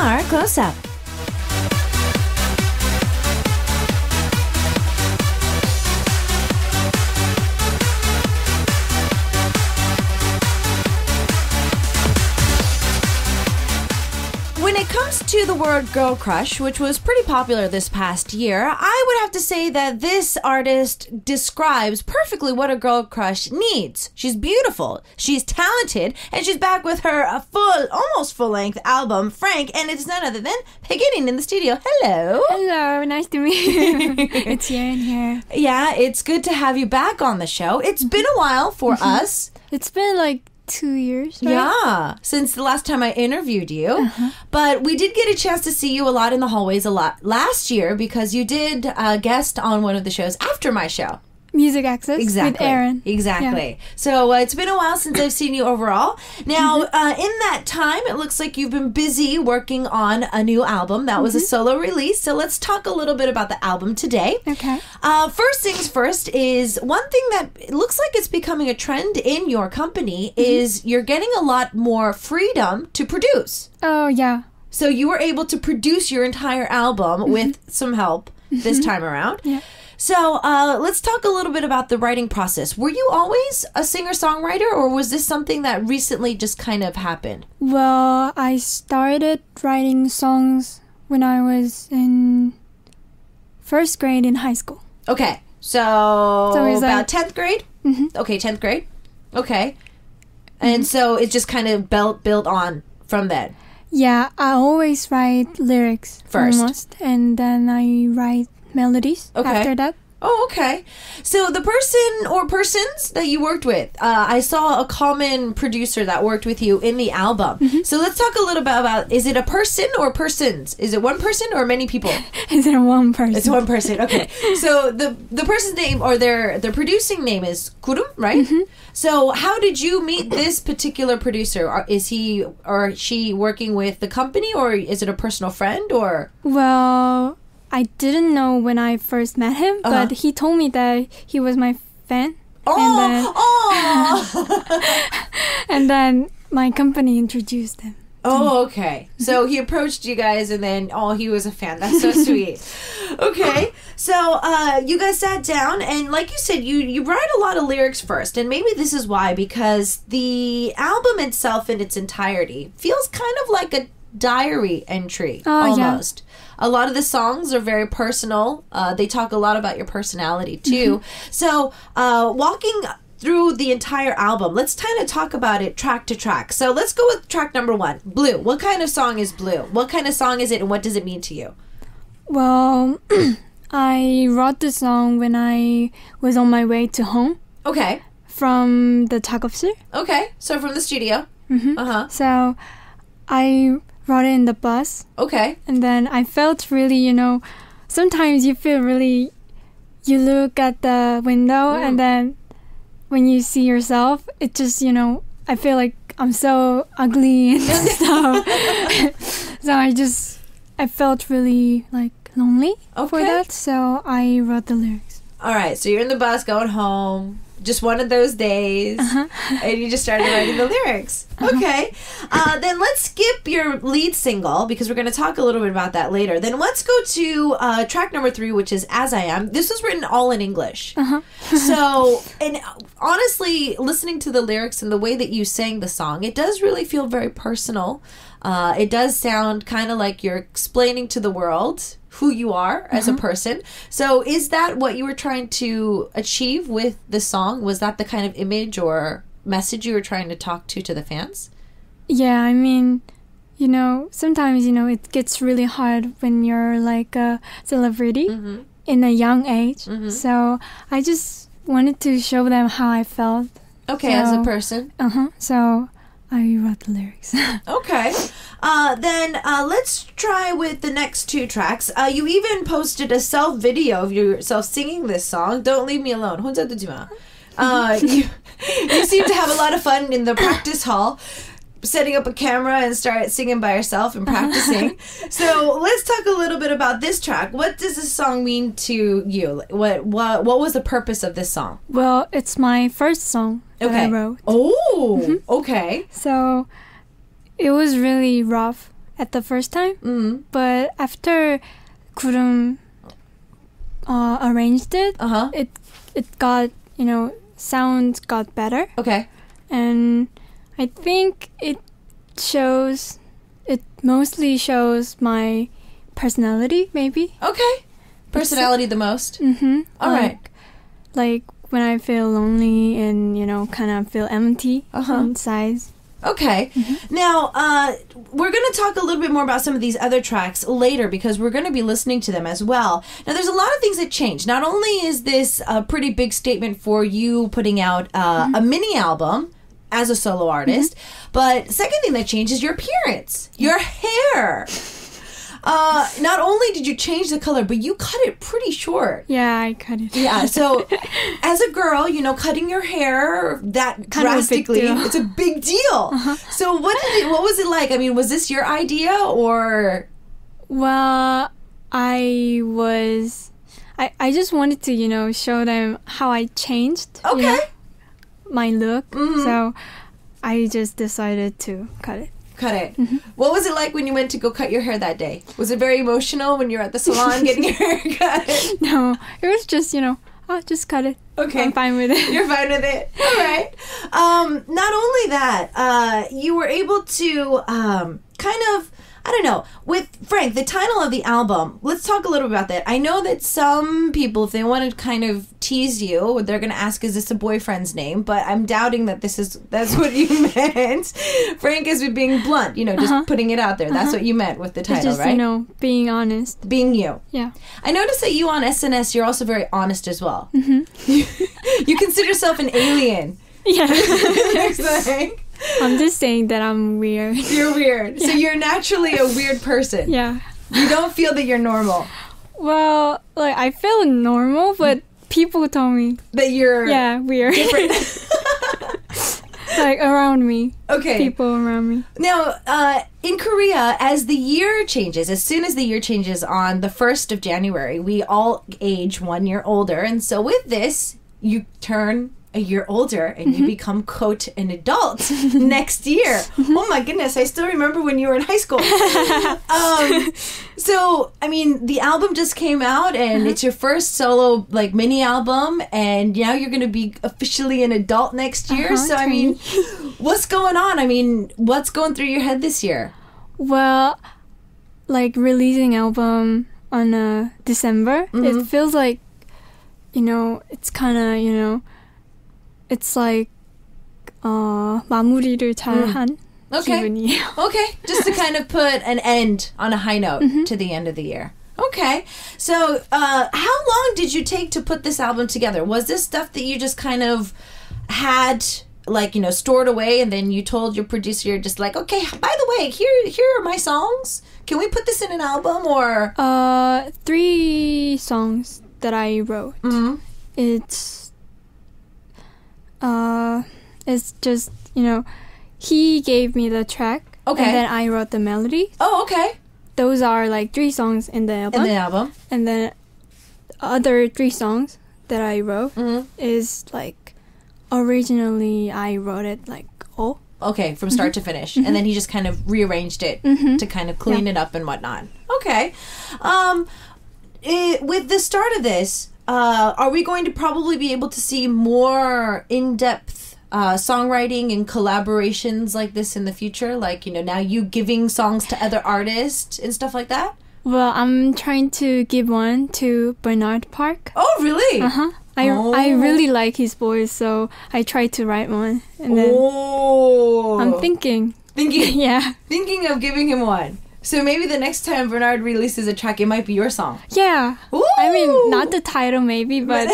Star Close-Up. When it comes to the word girl crush, which was pretty popular this past year, I would have to say that this artist describes perfectly what a girl crush needs. She's beautiful, she's talented, and she's back with her almost full-length album, Frank, and it's none other than Beginning in the studio. Hello. Hello, nice to meet you. It's Yerin here. Yeah, it's good to have you back on the show. It's been a while for us. It's been like 2 years, right? Yeah, since the last time I interviewed you. But we did get a chance to see you a lot in the hallways a lot last year because you did guest on one of the shows after my show. Music Access Exactly. with Aaron. Exactly. Yeah. So it's been a while since I've seen you overall. Now, in that time, it looks like you've been busy working on a new album. That was a solo release. So let's talk a little bit about the album today. Okay. First things first is one thing that it looks like it's becoming a trend in your company is you're getting a lot more freedom to produce. Oh, yeah. So you were able to produce your entire album with some help this time around. Yeah. So let's talk a little bit about the writing process. Were you always a singer-songwriter, or was this something that recently just kind of happened? Well, I started writing songs when I was in first grade in high school. Okay, so it's about like 10th grade? Okay, 10th grade. Okay. And so it just kind of built on from then. Yeah, I always write lyrics First. almost, and then I write melodies after that. Oh, okay. So the person or persons that you worked with, I saw a common producer that worked with you in the album. So let's talk a little bit about, is it a person or persons? Is it one person or many people? Is it one person? It's one person. Okay. So the person's name or their producing name is Kurum, right? So how did you meet this particular producer? Is he or she working with the company, or is it a personal friend, or? Well, I didn't know when I first met him, but he told me that he was my fan. And then my company introduced him. Oh, okay. So he approached you guys and then, he was a fan. That's so sweet. Okay. So you guys sat down and like you said, you write a lot of lyrics first. And maybe this is why, because the album itself in its entirety feels kind of like a diary entry almost. A lot of the songs are very personal. They talk a lot about your personality too. So walking through the entire album, let's kind of talk about it track to track. So let's go with track number 1, Blue. What kind of song is Blue? What kind of song is it, and what does it mean to you? Well, I wrote the song when I was on my way to home. Okay. From the 작업실. Okay, so from the studio. So I wrote it in the bus. Okay. And then I felt really, sometimes you feel really, you look at the window and then when you see yourself, it just, I feel like I'm so ugly and stuff. So I felt really like lonely for that. So I wrote the lyrics. All right. So you're in the bus going home. Just one of those days. And you just started writing the lyrics. Okay. Then let's skip your lead single because we're going to talk a little bit about that later. Then let's go to track number 3, which is As I Am. This was written all in English. So, and honestly, listening to the lyrics and the way that you sang the song, it does really feel very personal. It does sound kind of like you're explaining to the world who you are as a person. So is that what you were trying to achieve with the song? Was that the kind of image or message you were trying to talk to the fans? Yeah, I mean, sometimes, it gets really hard when you're like a celebrity in a young age. So I just wanted to show them how I felt. Okay, as a person. So I wrote the lyrics. Okay. Then let's try with the next 2 tracks. You even posted a self-video of yourself singing this song, Don't Leave Me Alone. 혼자 두지 마. You seem to have a lot of fun in the practice hall, setting up a camera and start singing by yourself and practicing. So let's talk a little bit about this track. What does this song mean to you? What was the purpose of this song? Well, it's my first song that I wrote. Oh, okay. So it was really rough at the first time. Mm-hmm. But after Kurum arranged it, it got, sound got better. Okay. And I think it mostly shows my personality, maybe. Okay. Personality the most? Mm-hmm. All right. Like when I feel lonely and, kind of feel empty inside. Okay. Mm-hmm. Now, we're going to talk a little bit more about some of these other tracks later because we're going to be listening to them as well. Now, there's a lot of things that change. Not only is this a pretty big statement for you putting out a mini album as a solo artist, but second thing that changed is your appearance, your hair. Not only did you change the color, but you cut it pretty short. Yeah, I cut it. Yeah, so as a girl, cutting your hair that kind drastically, it's a big deal. So what was it like? I mean, was this your idea or? Well, I just wanted to, show them how I changed. Okay. My look. Mm-hmm. So I just decided to cut it. Mm-hmm. What was it like when you went to go cut your hair that day? Was it very emotional when you were at the salon getting your hair cut? No, it was just, just cut it. Okay. I'm fine with it. You're fine with it. All right. Not only that, you were able to kind of, I don't know, with Frank, the title of the album, let's talk a little about that. I know that some people, if they want to kind of tease you, they're going to ask, is this a boyfriend's name? But I'm doubting that that's what you meant. Frank is being blunt, just putting it out there. That's what you meant with the title, it's just, right? Being honest. Being you. Yeah. I noticed that you on SNS, you're also very honest as well. Mm-hmm. You consider yourself an alien. Yeah. Like, I'm just saying that I'm weird. You're weird. Yeah. So you're naturally a weird person. Yeah. You don't feel that you're normal. Well, I feel normal, but people told me that you're weird. Different. Around me. Okay. People around me. Now, in Korea, as the year changes, as soon as the year changes on the 1st of January, we all age 1 year older. And so with this, you turn a year older and you become, quote, an adult next year. Oh my goodness, I still remember when you were in high school. So, I mean, the album just came out and it's your first solo, mini album, and now you're going to be officially an adult next year. So, I mean, what's going on? I mean, what's going through your head this year? Well, releasing album on December, it feels like, it's kind of, it's like 마무리를 잘한 기분이에요. Okay, just to kind of put an end on a high note to the end of the year. Okay, so how long did you take to put this album together? Was this stuff that you just kind of had stored away, and then you told your producer, you're just like, okay, by the way, here are my songs. Can we put this in an album? Or 3 songs that I wrote. It's just, he gave me the track. Okay. And then I wrote the melody. Oh, okay. Those are 3 songs in the album. And then other 3 songs that I wrote is originally I wrote it all. Okay, from start to finish. And then he just kind of rearranged it to kind of clean it up and whatnot. Okay. With the start of this, are we going to probably be able to see more in-depth songwriting and collaborations like this in the future? Now you giving songs to other artists and stuff like that? Well, I'm trying to give one to Bernard Park. Oh, really? I really like his voice, so I tried to write one. And then I'm thinking. Yeah. Thinking of giving him one. So maybe the next time Bernard releases a track, it might be your song. Yeah. Ooh. I mean, not the title maybe, but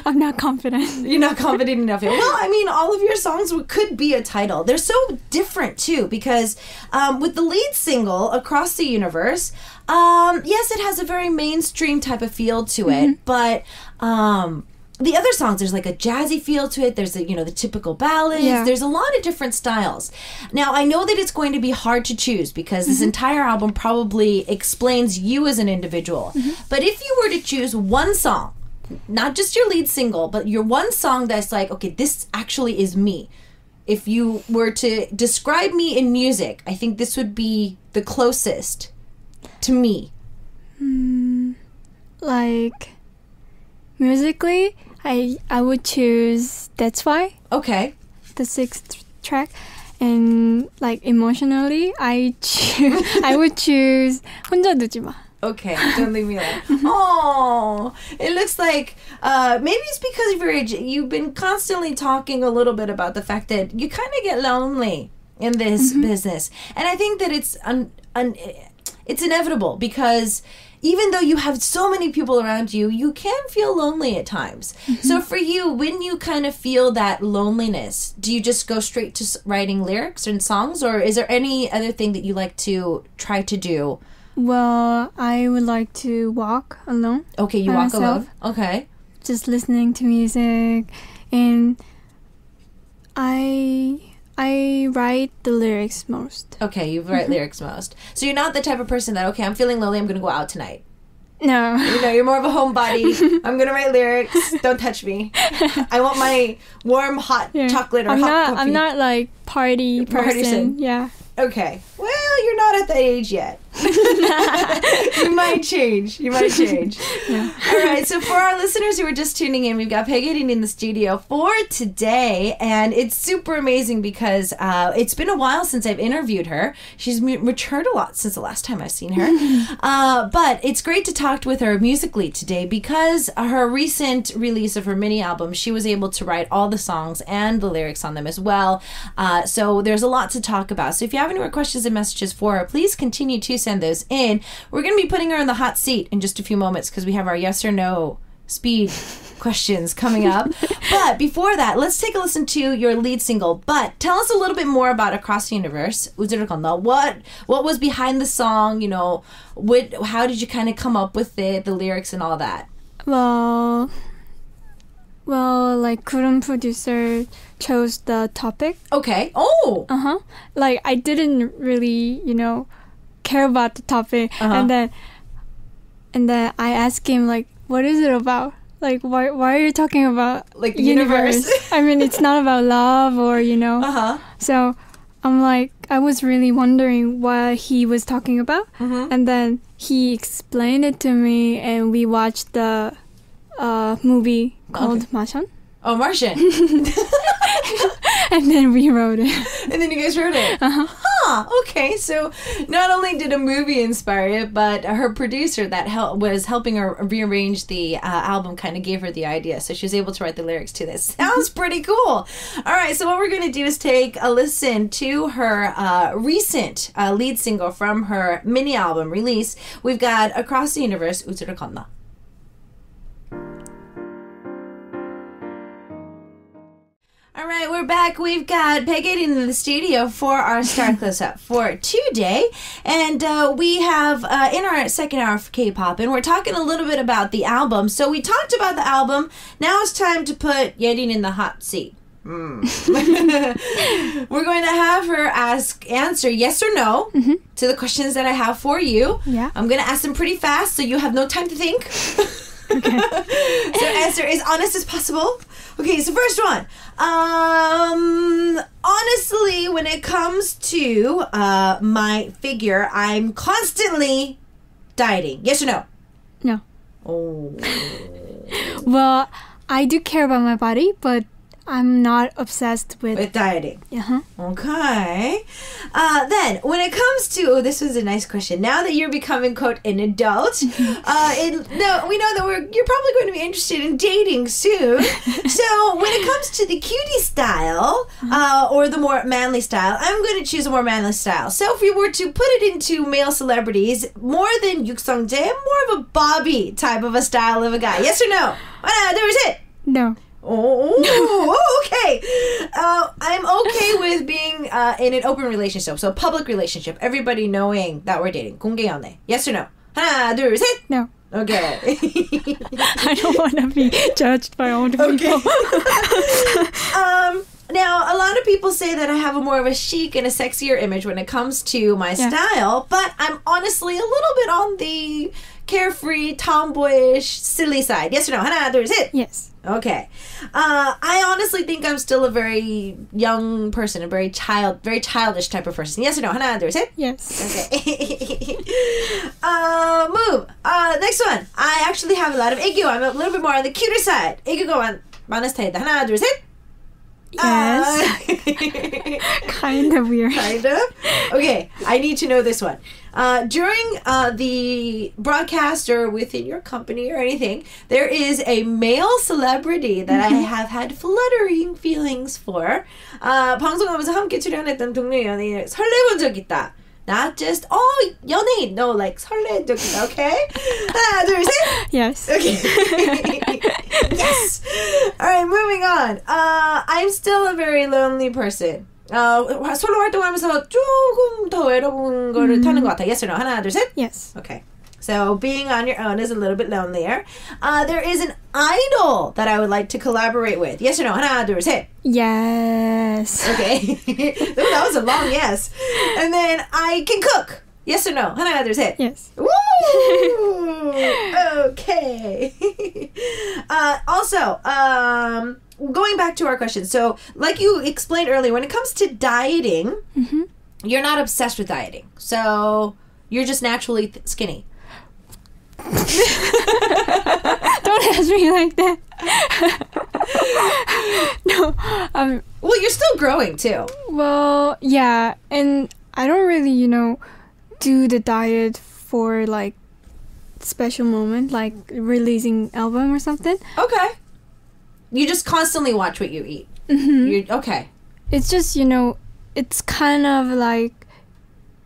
I'm not confident. You're not confident enough yet. Well, I mean, all of your songs could be a title. They're so different, too, because with the lead single, Across the Universe, yes, it has a very mainstream type of feel to it, but the other songs, there's a jazzy feel to it. There's the typical ballads. Yeah. There's a lot of different styles. Now, I know that it's going to be hard to choose because this entire album probably explains you as an individual. But if you were to choose one song, not just your lead single, but your one song that's okay, this actually is me. if you were to describe me in music, I think this would be the closest to me. Like musically, I would choose That's Why. Okay. The sixth track. And like emotionally, I would choose 혼자 두지 마. Okay, don't leave me alone. Oh, it looks like maybe it's because of your age. You've been constantly talking a little bit about the fact that you kind of get lonely in this business, and I think that it's it's inevitable because even though you have so many people around you, you can feel lonely at times. So for you, when you kind of feel that loneliness, do you just go straight to writing lyrics and songs, or is there any other thing that you like to try to do? Well, I would like to walk alone. Okay, you walk alone. Okay. Just listening to music, and I write the lyrics most. Okay, you write lyrics most. So you're not the type of person that, okay, I'm feeling lonely, I'm going to go out tonight. No. You know, you're more of a homebody. I'm going to write lyrics. Don't touch me. I want my warm, hot chocolate or hot coffee. I'm not like party person. Yeah. Okay. Well, you're not at that age yet. You might change. Yeah. All right. So for our listeners who are just tuning in, we've got Yerin in the studio for today, and it's super amazing because it's been a while since I've interviewed her. She's matured a lot since the last time I've seen her. But it's great to talk with her musically today because her recent release of her mini album, she was able to write all the songs and the lyrics on them as well. So there's a lot to talk about. So if you have any more questions and messages for her, please continue to send those in. We're going to be putting her in the hot seat in just a few moments because we have our yes or no speed questions coming up. But before that, let's take a listen to your lead single. But tell us a little bit more about Across the Universe. What was behind the song? You know, how did you kind of come up with it, the lyrics and all that? Well, like Kurun producer chose the topic. Okay. Oh. Like I didn't really, care about the topic, and then I asked him like, what is it about? Like why are you talking about like the universe? I mean, it's not about love or So I'm like, I was really wondering what he was talking about, and then he explained it to me, and we watched the movie called Martian. Oh, Martian. And then we wrote it. And then you guys wrote it. Okay. So not only did a movie inspire it, but her producer that was helping her rearrange the album kind of gave her the idea. So she was able to write the lyrics to this. Sounds pretty cool. All right. So what we're going to do is take a listen to her recent lead single from her mini album release. We've got Across the Universe, 우주를 건너. All right, we're back. We've got Yerin in the studio for our Star Close-Up for today. And we have, in our second hour of K-Poppin, we're talking a little bit about the album. So we talked about the album. Now it's time to put Yerin in the hot seat. We're going to have her answer yes or no to the questions that I have for you. Yeah. I'm going to ask them pretty fast, so you have no time to think. Okay. So answer as honest as possible. Okay, so first one. Honestly, when it comes to my figure, I'm constantly dieting. Yes or no? No. Oh. Well, I do care about my body, but I'm not obsessed with dieting. Okay. Then, when it comes to, this was a nice question. Now that you're becoming, quote, an adult, we know that you're probably going to be interested in dating soon. So, when it comes to the cutie style, or the more manly style, I'm going to choose a more manly style. So, if we were to put it into male celebrities, more than Yuk Sung-jae, more of a Bobby type of a style of a guy. Yes or no? There was it. No. Oh, okay. I'm okay with being in an open relationship, so a public relationship. Everybody knowing that we're dating. 공개 연애. Yes or no? 하나, 둘, 셋. No. Okay. I don't want to be judged by old people. Now, a lot of people say that I have a more of a chic and a sexier image when it comes to my style, but I'm honestly a little bit on the carefree, tomboyish, silly side? Yes or no? 하나, 둘, 셋. Yes. Okay. I honestly think I'm still a very young person, a very childish type of person. Yes or no? 하나, 둘, 셋. Yes. Okay. Move. Next one. I actually have a lot of 애교. I'm a little bit more on the cuter side. 애교가 많은 스타일이다. 하나, 둘, 셋. Yes. Kind of weird. Kind of? Okay, I need to know this one. During the broadcast or within your company or anything, there is a male celebrity that I have had fluttering feelings for. 방송하면서 함께 출연했던 동료 연예인을 설레본 적 있다. Not just, 연예인. No, like, 설레 적 있다, okay? 하나, 둘, 셋. Yes. Okay. Yes. All right, moving on. I'm still a very lonely person. 솔로 활동하면서 조금 더 외로운 거를 타는 것 같아. Yes or no? 하나, 둘, 셋. Yes. Okay. So being on your own is a little bit lonelier. There is an idol that I would like to collaborate with. Yes or no? 하나, 둘, 셋. Yes. Okay. That was a long yes. And then I can cook. Yes or no? 하나, 둘, 셋. Yes. Woo! Okay. Also, going back to our question. So, like you explained earlier, when it comes to dieting, you're not obsessed with dieting. So, you're just naturally skinny. Don't ask me like that. No. Well, you're still growing too. Well, yeah, and I don't really, do the diet for like special moment, like releasing album or something. Okay. You just constantly watch what you eat. Okay. It's just, it's kind of like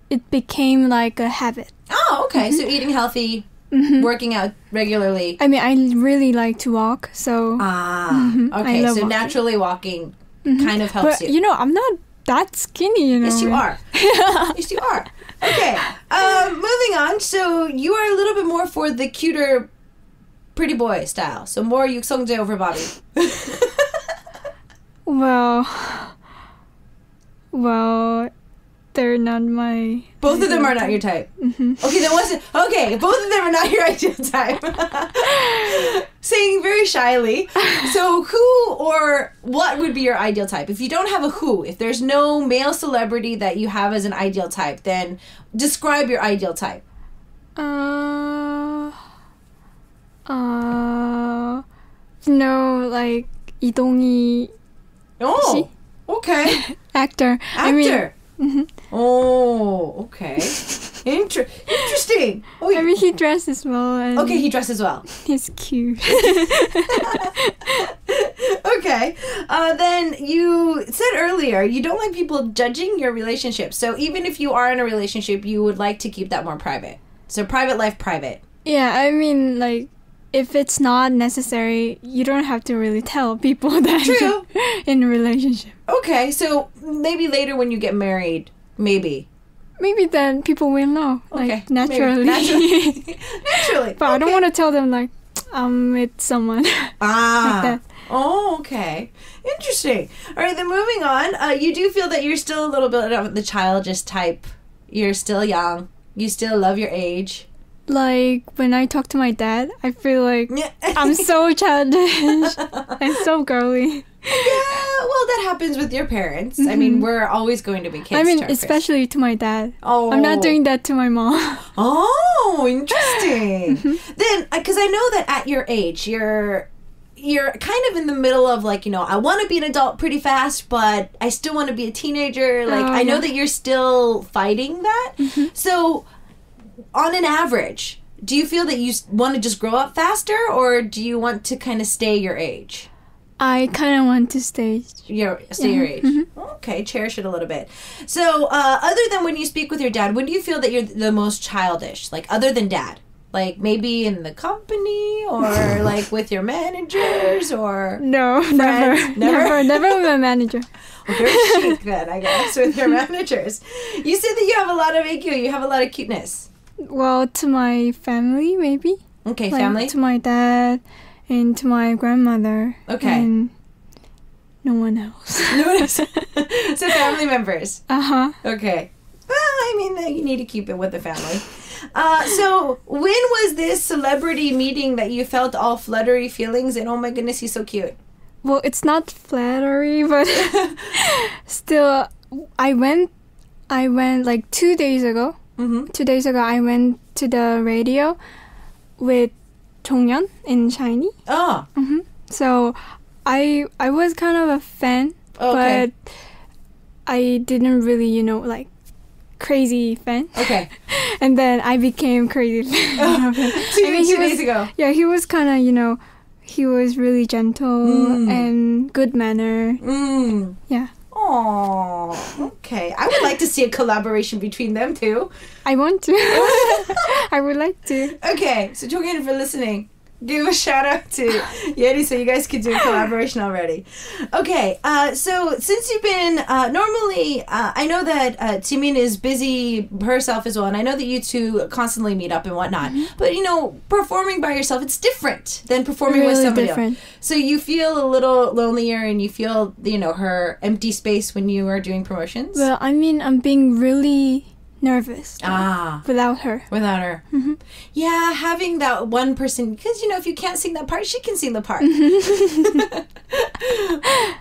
it became like a habit. Oh, okay. So eating healthy, working out regularly. I mean, I really like to walk, so... Okay. So walking. Naturally walking kind of helps but, you. I'm not that skinny, Yes, you are. Yes, you are. Okay. Moving on. So you are a little bit more for the cuter pretty boy style. So more 육성재 over Bobby. Well, they're not my... Both of them are not your type. Okay, that wasn't... Okay, both of them are not your ideal type. Saying very shyly. So who or what would be your ideal type? If you don't have a who, if there's no male celebrity that you have as an ideal type, then describe your ideal type. Like 이동희. Oh, okay. Actor. Oh, okay. Interesting. Oh, he dresses well. And okay, he dresses well. He's cute. Okay. Then you said earlier you don't like people judging your relationship. So even if you are in a relationship, you would like to keep that more private. So private life, private. Yeah, I mean, like, if it's not necessary, you don't have to really tell people that True. you're in a relationship. Okay, so maybe later when you get married, maybe. Maybe then people will know, like, Okay, naturally. Naturally. But I don't want to tell them, like, I'm with someone. Like that. Oh, okay. Interesting. All right, then moving on. You do feel that you're still a little bit of the childish type. You're still young. You still love your age. Like, when I talk to my dad, I feel like I'm so childish and so girly. Yeah, well, that happens with your parents. I mean, we're always going to be kids. I mean, especially to my dad. Oh. I'm not doing that to my mom. Oh, interesting. Then, because I know that at your age, you're kind of in the middle of, like, I want to be an adult pretty fast, but I still want to be a teenager. Like, I know that you're still fighting that. So, on an average, do you feel that you want to just grow up faster, or do you want to kind of stay your age? I kind of want to stay your age. Okay, cherish it a little bit. So, other than when you speak with your dad, when do you feel that you're the most childish? Like, other than dad? Like, maybe in the company, or like with your managers, or no, friends? never with my manager. Well, very chic then, I guess, with your managers. You said that you have a lot of AQ, you have a lot of cuteness. Well, to my family, maybe. Okay, like, family? To my dad and to my grandmother. Okay. And no one else. No one else. So family members. Uh-huh. Okay. Well, I mean, you need to keep it with the family. So when was this celebrity meeting that you felt all fluttery feelings and oh my goodness, he's so cute? Well, it's not flattery, but still, I went like 2 days ago. 2 days ago, I went to the radio with Jonghyun in Shiny. Oh. So I was kind of a fan, but I didn't really, like crazy fan. Okay. And then I became crazy fan. 2 days ago. Yeah, he was kind of, he was really gentle and good manner. Yeah. Oh, okay. I would like to see a collaboration between them two. I want to. I would like to. Okay, so Jonghyun, if you're listening, give a shout out to Yerin so you guys could do a collaboration already. Okay, so since you've been, normally, I know that Jimin is busy herself as well, and I know that you two constantly meet up and whatnot, but performing by yourself, it's different than performing really with somebody different. else. So you feel a little lonelier and you feel, her empty space when you are doing promotions? Well, I mean, I'm being really nervous without her. Yeah, having that one person, because if you can't sing that part, she can sing the part.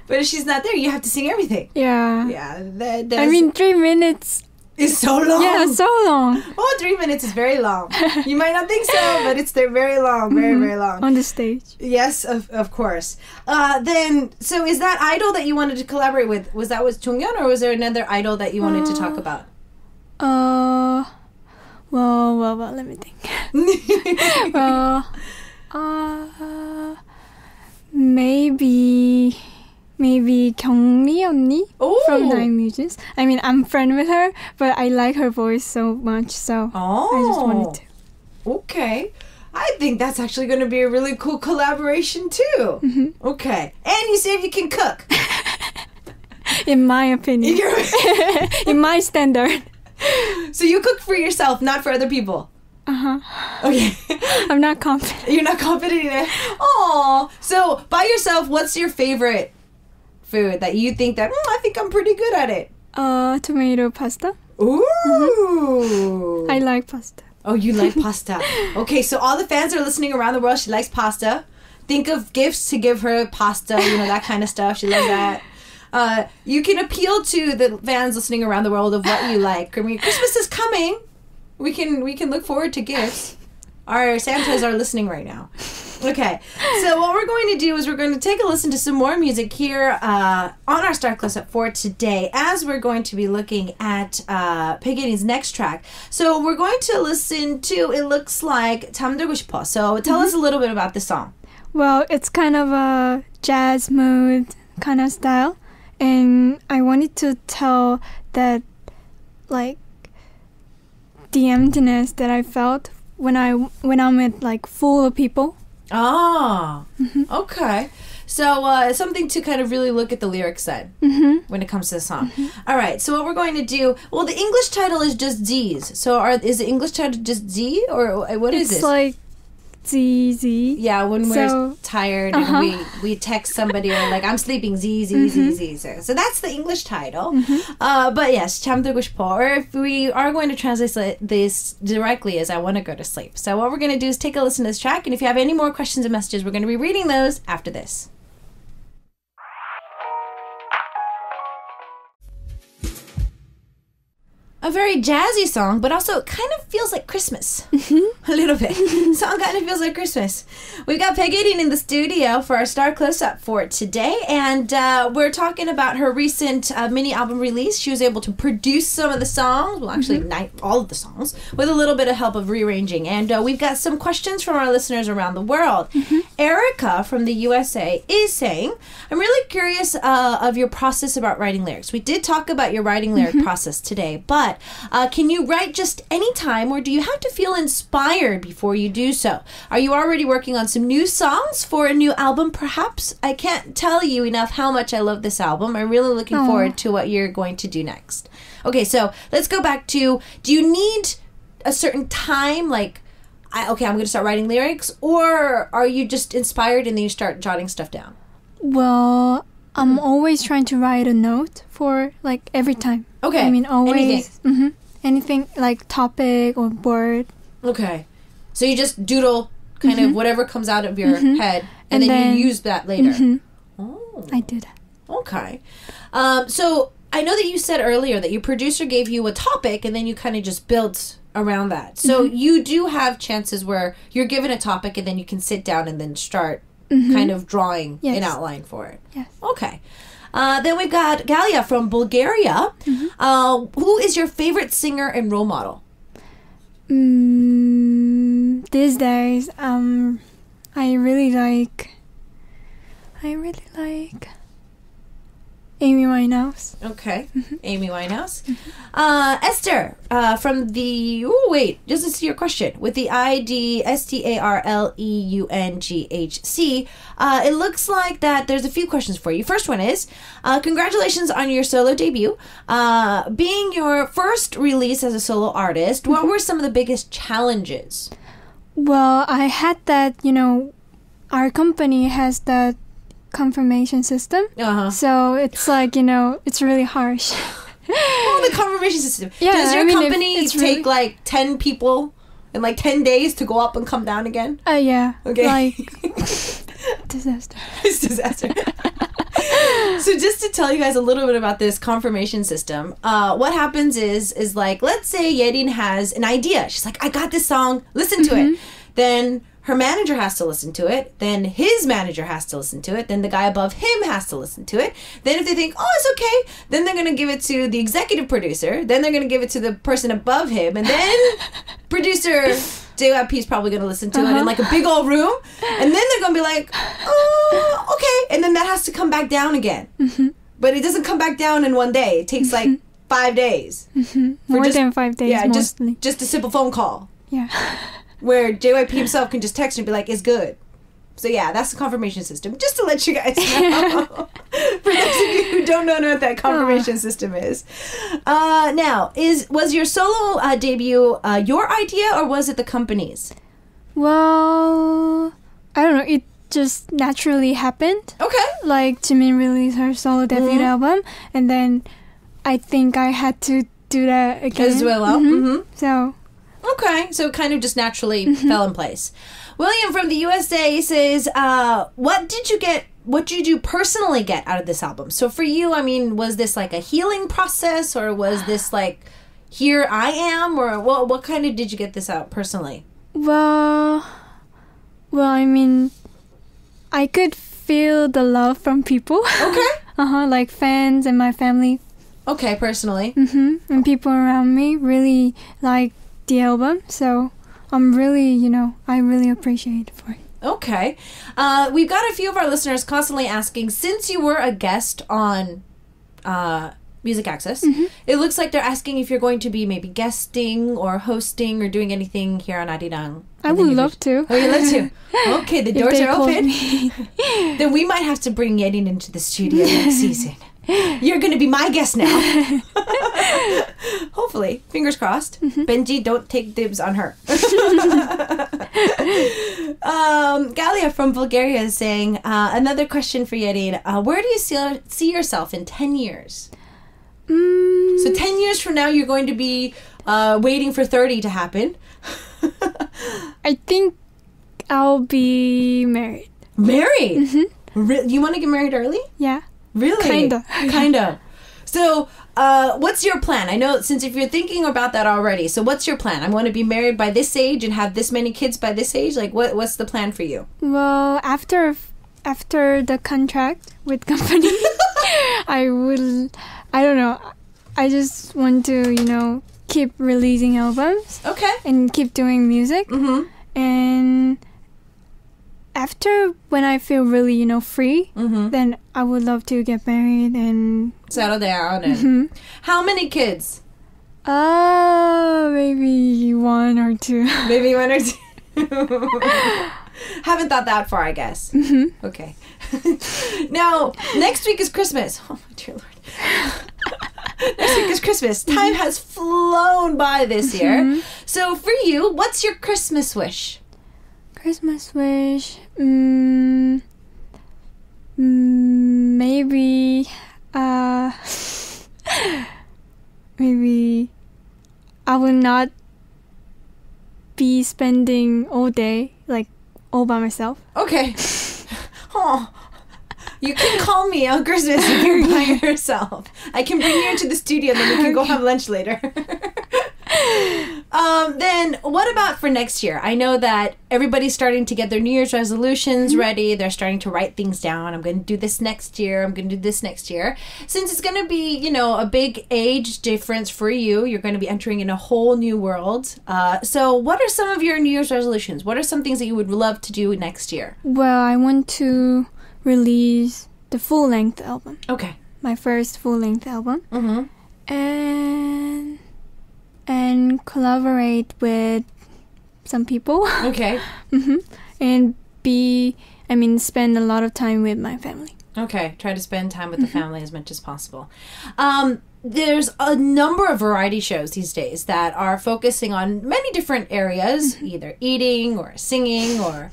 But if she's not there, you have to sing everything. Yeah. I mean, 3 minutes is so long. Yeah, so long. Oh, 3 minutes is very long. You might not think so, but it's very long, very, very long. On the stage. Yes, of course. So is that idol that you wanted to collaborate with, was that with Jonghyun, or was there another idol that you wanted to talk about? Well, let me think. Maybe Kyungri 언니 from Nine Muses. I mean, I'm friend with her, but I like her voice so much, so I just wanted to. Okay. I think that's actually going to be a really cool collaboration too. Okay. And you said you can cook. In my opinion. In my standard. So you cook for yourself, not for other people? Okay. I'm not confident. You're not confident in it? Aw. So by yourself, what's your favorite food that you think that, I think I'm pretty good at it? Tomato pasta. Ooh. I like pasta. Oh, you like pasta. Okay, so all the fans are listening around the world. She likes pasta. Think of gifts to give her pasta, that kind of stuff. She loves that. You can appeal to the fans listening around the world of what you like. I mean, Christmas is coming. We can look forward to gifts. Our Santas are listening right now. Okay, so what we're going to do is we're going to take a listen to some more music here on our Star Close-Up for today, as we're going to be looking at Peggy's next track. So we're going to listen to, it looks like 잠들고 싶어. So tell us a little bit about the song. Well, it's kind of a jazz mood kind of style. And I wanted to tell that, like, the emptiness that I felt when I'm with full of people. Okay. So something to kind of really look at the lyrics then when it comes to the song. All right. So what we're going to do? Well, the English title is just Z's. So is the English title just Z or what is this? It's like Z. Yeah, when we're tired and we text somebody or like I'm sleeping Z. So that's the English title. But yes, 잠들고 싶어. Or if we are going to translate this directly as I want to go to sleep. So what we're going to do is take a listen to this track, and if you have any more questions and messages, we're going to be reading those after this. A very jazzy song, but also it kind of feels like Christmas. A little bit. Song kind of feels like Christmas. We've got Peg Yerin in the studio for our Star Close-Up for today, and we're talking about her recent mini album release. She was able to produce some of the songs, well actually all of the songs, with a little bit of help of rearranging. And we've got some questions from our listeners around the world. Erica from the USA is saying, I'm really curious of your process about writing lyrics. We did talk about your writing lyric process today, but can you write just any time, or do you have to feel inspired before you do so? Are you already working on some new songs for a new album, perhaps? I can't tell you enough how much I love this album. I'm really looking forward to what you're going to do next. Okay, so let's go back to, do you need a certain time, like, I'm going to start writing lyrics, or are you just inspired and then you start jotting stuff down? Well, I'm always trying to write a note for like every time. Okay. I mean, always. Anything like topic or word. Okay. So you just doodle kind of whatever comes out of your head, and then you use that later. Oh. I do that. Okay. So I know that you said earlier that your producer gave you a topic, and then you kind of just built around that. So you do have chances where you're given a topic, and then you can sit down and then start kind of drawing an outline for it. Yes. Okay. Then we've got Galia from Bulgaria. Who is your favorite singer and role model? These days, I really like Amy Winehouse. Okay. Amy Winehouse. Esther from the... Oh, wait. Just to see your question. With the ID STARLEUNGHC, it looks like that there's a few questions for you. First one is, congratulations on your solo debut. Being your first release as a solo artist, what were some of the biggest challenges? Well, I had that, our company has that confirmation system. So it's like, it's really harsh. Oh, the confirmation system. Yeah, Does your company it's take really... like 10 people in like 10 days to go up and come down again? Yeah. Okay. Like, disaster. It's disaster. So just to tell you guys a little bit about this confirmation system, what happens is like, let's say Yerin has an idea. She's like, I got this song, listen to it. Then her manager has to listen to it. Then his manager has to listen to it. Then the guy above him has to listen to it. Then if they think, oh, it's okay, then they're going to give it to the executive producer. Then they're going to give it to the person above him. And then producer JYP is probably going to listen to it in like a big old room. And then they're going to be like, oh, okay. And then that has to come back down again. But it doesn't come back down in one day. It takes like 5 days. More than 5 days, yeah, mostly. just a simple phone call. Yeah. Where JYP himself can just text and be like, it's good. So yeah, that's the confirmation system. Just to let you guys know. For those of you who don't know what that confirmation system is. Now, was your solo debut your idea or was it the company's? Well, I don't know. It just naturally happened. Okay. Like Jimin released her solo debut album, and then I think I had to do that again. As well. So... Okay, so it kind of just naturally fell in place. William from the USA says, what did you personally get out of this album? So for you, I mean, was this like a healing process or was this like, here I am? Or what kind of did you get this out personally? Well, I mean, I could feel the love from people. Okay. Like fans and my family. Okay, personally. And people around me really like the album, so I'm really, I really appreciate it for it. Okay. We've got a few of our listeners constantly asking, since you were a guest on Music Access, it looks like they're asking if you're going to be maybe guesting or hosting or doing anything here on Arirang. I would love to. Oh, you'd love to? Okay, the doors are open. Then we might have to bring Yerin into the studio next season. You're going to be my guest now. Hopefully. Fingers crossed. Benji, don't take dibs on her. Galia from Bulgaria is saying, another question for Yerin. Where do you see yourself in 10 years? So 10 years from now, you're going to be waiting for 30 to happen. I think I'll be married. Married? You want to get married early? Yeah. Really? Kinda. So, what's your plan? I know, since if you're thinking about that already, so what's your plan? I want to be married by this age and have this many kids by this age? Like, what's the plan for you? Well, after the contract with company, I don't know, I just want to, keep releasing albums. Okay. And keep doing music. And... after when I feel really, free, then I would love to get married and settle down. And how many kids? Maybe 1 or 2. Maybe 1 or 2. Haven't thought that far, I guess. Okay. Now, next week is Christmas. Oh my dear Lord. Next week is Christmas. Time has flown by this year. So for you, what's your Christmas wish? Christmas wish. Maybe, maybe I will not be spending all day, like, all by myself. Okay. Oh, you can call me on Christmas if you're by yourself. I can bring you into the studio and then we can go have lunch later. Then what about for next year? I know that everybody's starting to get their New Year's resolutions ready. They're starting to write things down. I'm going to do this next year. I'm going to do this next year. Since it's going to be, you know, a big age difference for you, you're going to be entering in a whole new world. So what are some of your New Year's resolutions? What are some things that you would love to do next year? Well, I want to release the full-length album. Okay. My first full-length album. Mm-hmm. And collaborate with some people. Okay. And spend a lot of time with my family. Okay. Try to spend time with the family as much as possible. There's a number of variety shows these days that are focusing on many different areas, either eating or singing or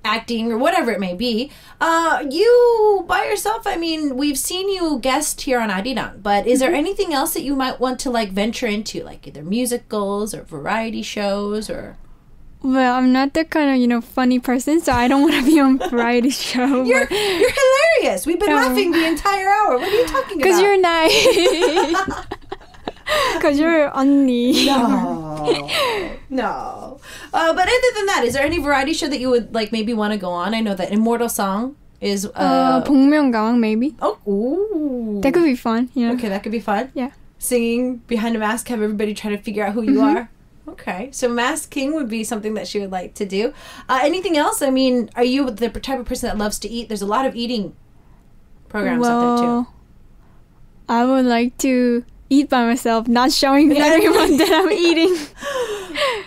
acting or whatever it may be. You by yourself, I mean, we've seen you guest here on Arirang, but is there anything else that you might want to like venture into, like either musicals or variety shows or? Well, I'm not that kind of, funny person, so I don't want to be on variety show. You're hilarious. We've been laughing the entire hour. What are you talking about? Because you're nice. Because you're 언니. No. But other than that, is there any variety show that you would like maybe want to go on? I know that Immortal Song is 복면가왕 maybe. Oh, ooh. That could be fun. Yeah. Okay, that could be fun. Yeah. Singing behind a mask, have everybody try to figure out who you are. Okay, so Mask King would be something that she would like to do. Anything else? I mean, are you the type of person that loves to eat? There's a lot of eating programs out there too. I would like to eat by myself, not showing everyone that I'm eating.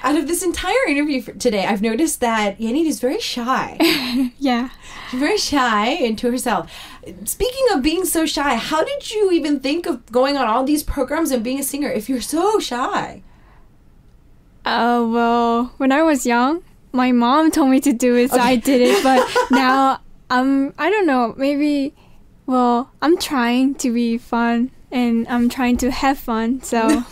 Out of this entire interview today, I've noticed that Yerin is very shy. Yeah. She's very shy and to herself. Speaking of being so shy, how did you even think of going on all these programs and being a singer if you're so shy? Well, when I was young, my mom told me to do it, so I did it. But now, I don't know, maybe, I'm trying to be fun. And I'm trying to have fun, so.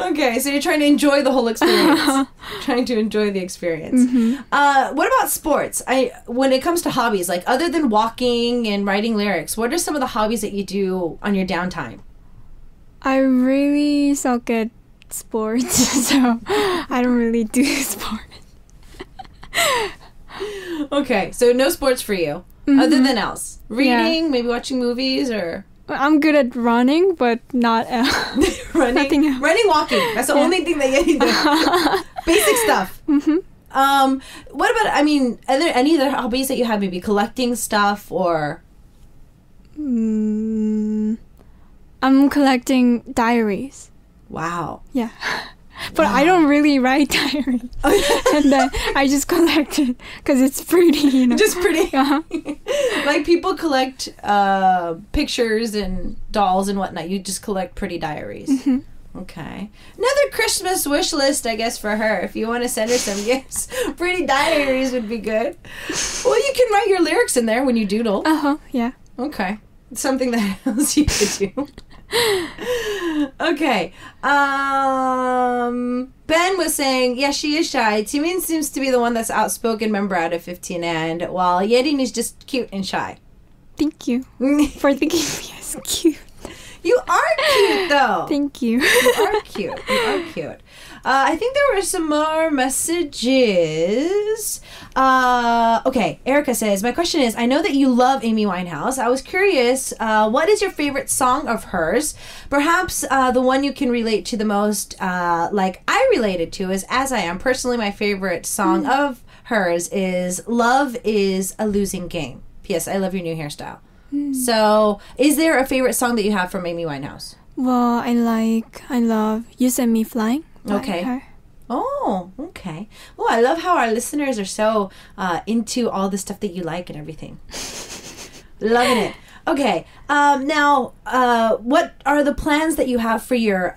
Okay, so you're trying to enjoy the whole experience. Trying to enjoy the experience. What about sports? When it comes to hobbies, like other than walking and writing lyrics, what are some of the hobbies that you do on your downtime? I really suck at sports, so I don't really do sports. Okay, so no sports for you. Other than else, reading, maybe watching movies, or I'm good at running, but not running. Nothing else. Running, walking. That's the only thing that you do. Basic stuff. What about? I mean, are there any other hobbies that you have? Maybe collecting stuff, or I'm collecting diaries. Wow. Yeah. But I don't really write diaries. And then I just collect it because it's pretty, Just pretty. Like people collect pictures and dolls and whatnot. You just collect pretty diaries. Okay. Another Christmas wish list, I guess, for her. If you want to send her some gifts, pretty diaries would be good. Well, you can write your lyrics in there when you doodle. Yeah. Okay. It's something that else you could do. Okay. Ben was saying, yeah, she is shy. Jimin seems to be the one that's outspoken member out of 15, and while Yerin is just cute and shy. Thank you for thinking me as cute. You are cute, though. Thank you. You are cute. You are cute. I think there were some more messages. Okay, Erica says, my question is, I know that you love Amy Winehouse. I was curious, what is your favorite song of hers? Perhaps the one you can relate to the most, like I related to, is As I Am. Personally, my favorite song of hers is Love is a Losing Game. P.S. I love your new hairstyle. So, is there a favorite song that you have from Amy Winehouse? Well, I love You Sent Me Flying. Okay. Her. Oh, okay. Well, I love how our listeners are so into all the stuff that you like and everything. Loving it. Okay. Now, what are the plans that you have for your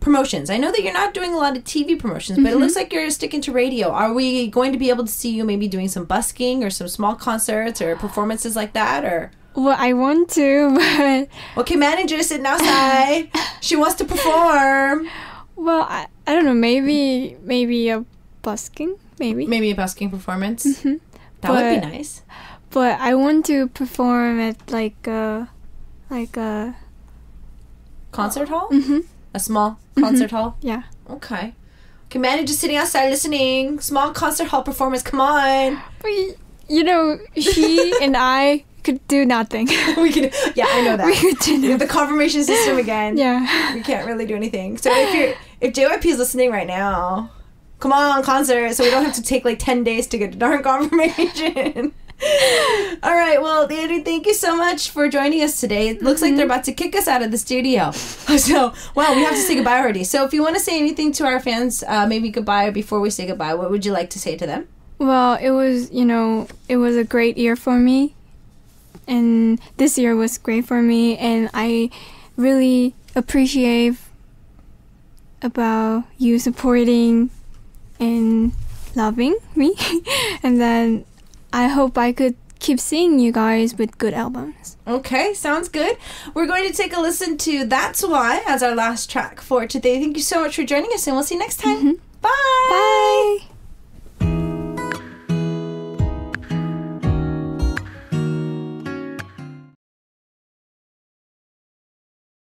promotions. I know that you're not doing a lot of TV promotions, but it looks like you're sticking to radio. Are we going to be able to see you maybe doing some busking or some small concerts or performances like that? Or Well, I want to, but okay, manager sitting outside. She wants to perform. well, I don't know. Maybe a busking. Maybe a busking performance. Mm-hmm. That would be nice. But I want to perform at like a Concert hall? Mm-hmm. A small concert hall? Yeah. Okay. Okay, manager sitting outside listening. Small concert hall performance. Come on. But you know, she and I could do nothing. We can. Yeah, I know that. We could do nothing. The confirmation system again. Yeah. We can't really do anything. So if JYP is listening right now, come on, concert, so we don't have to take like 10 days to get a darn confirmation. All right, well, Yerin, thank you so much for joining us today. It looks like they're about to kick us out of the studio. So, well, we have to say goodbye already. So if you want to say anything to our fans, maybe goodbye before we say goodbye, what would you like to say to them? Well, it was a great year for me. And this year was great for me, and I really appreciate about you supporting and loving me. And then I hope I could keep seeing you guys with good albums. Okay, sounds good. We're going to take a listen to That's Why as our last track for today. Thank you so much for joining us, and we'll see you next time. Bye! Bye!